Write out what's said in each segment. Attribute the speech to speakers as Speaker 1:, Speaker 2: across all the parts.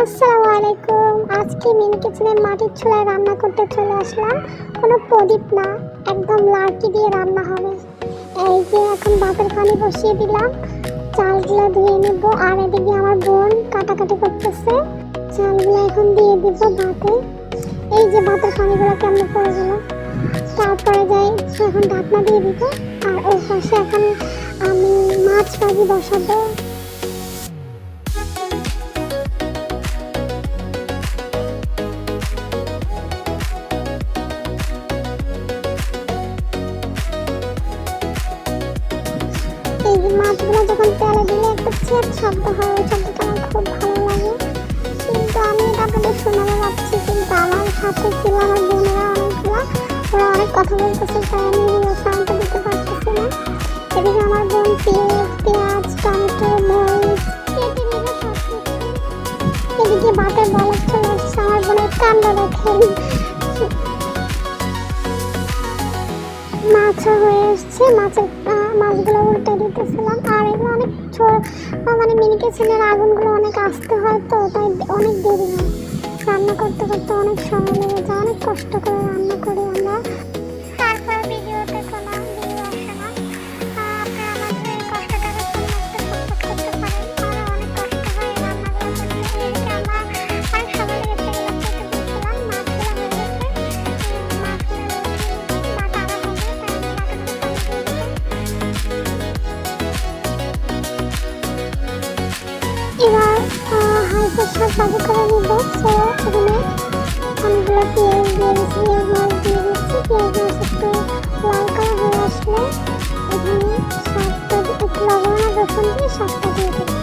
Speaker 1: আসসালামু আলাইকুম। আজকে মিনি কিচেনে মাটির চুলায় রান্না করতে চলে আসলাম। কোনো প্রদীপ না, একদম লাড়কি দিয়ে রান্না হবে। এই যে এখন ভাতের পানি বসিয়ে দিলাম, চালগুলো ধুয়ে নেব। আর এদিকে আমার বোন কাটাকাটি করতেছে। চালগুলো এখন দিয়ে দিব ভাতে। এই যে ভাতের পানিগুলো কেমন পড়ে গেল। তারপরে যাই এখন ঢাকনা দিয়ে দিব। আর ওই পাশে এখন আমি মাছ ভাজি বসাবো। এই যে মাছগুলো যখন তেলে দিলে একটা চেট শব্দ হয়, ওই শব্দটা আমার খুব ভালো লাগে। কিন্তু আমি এটা আপনাদের শোনাবো ভাবছি, কিন্তু আমার সাথে ছিল আমার বোনেরা অনেকগুলো, ওরা অনেক কথা বলতেছে, তাই আমি সাউন্ডটা দিতে পারতেছি না। এদিকে আমার বোন পেঁয়াজ টমেটো মরিচ কেটে নিল সব কিছু। এদিকে ভাতের বলক চলে আসছে, আমার বোনের কান্না দেখেন। মাছও হয়ে এসছে, মাছগুলো উল্টে দিতেছিলাম। আর এগুলো অনেক মানে মিনি কিচেনের আগুনগুলো অনেক আস্তে হয়, তো তাই অনেক দেরি হয় রান্না করতে করতে, অনেক সময় লেগে যায়, অনেক কষ্ট করে রান্না করি আমরা। তারপর ভিডিওতে কোনো ভিউ আসে না। আপনারা আমাদের এই কষ্টটাকে সাপোর্ট করতে পারেন। আমার অনেক কষ্ট হয় রান্নাগুলো করতে। এদিকে আমার অনেক সময় লেগেছে এগুলো কেটে দিচ্ছিলাম। মাছগুলো হয়ে গেছে, মাছগুলো বাটা হবে, এবার হাই প্রেশার চালু করে নিব। সো এখানে অনেকগুলো পেঁয়াজ দিয়ে দিচ্ছি, পেঁয়াজ মাছ দিয়ে দিচ্ছি। পেঁয়াজ মাছ একটু লাল কালার হয়ে আসলে এখানে শাকটা একটু লবণ আর রসুন দিয়ে শাকটা দিয়ে দেবো।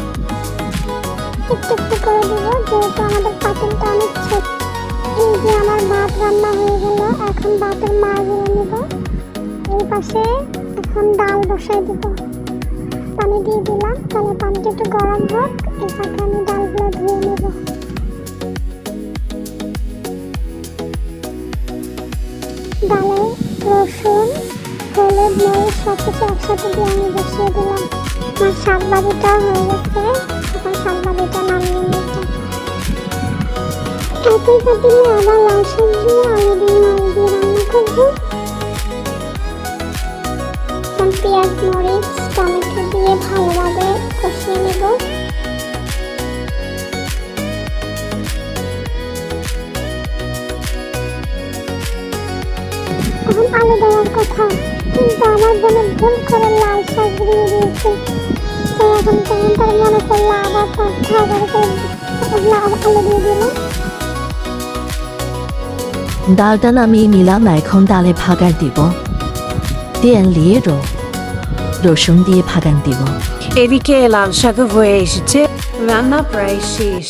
Speaker 1: একটু একটু করে দেবো, যেহেতু আমাদের পাতিলটা অনেক ছোট। এই যে আমার ভাত রান্না হয়ে গেল, এখন ভাতের মার দিয়ে নেব। এই পাশে এখন ডাল বসাই দেবো। পানি দিয়ে দিলাম, তাহলে পানিটা একটু গরম হোক। এই ফাঁকে আমি ডালগুলো ধুয়ে নেব। ডালে রসুন হলুদ মরিচ সব কিছু একসাথে দিয়ে আমি বসিয়ে দিলাম। আমার শাক ভাজিটাও হয়ে গেছে, এখন শাক ভাজিটা নামিয়ে নেব। একই পাতিলে আবার লাল শাক দিয়ে আলু দিয়ে মাছ দিয়ে রান্না করবো। পেঁয়াজ মরিচ টমেটো দিয়ে ভালোভাবে কষিয়ে নেব। এখন আলু দেওয়ার কথা, কিন্তু আমার বোনে ভুল করে লাল শাক দিয়ে দিয়েছে। তো এখন তখন তার মনে করলো আবার আলু দিয়ে দিল।
Speaker 2: ডালটা নামিয়ে নিলাম, এখন ডালে ভাগার দিব। তেল দিয়ে রসুন দিয়ে ভাগান দিব।
Speaker 3: এদিকে লাল শাক হয়ে এসেছে, রান্না প্রায় শেষ।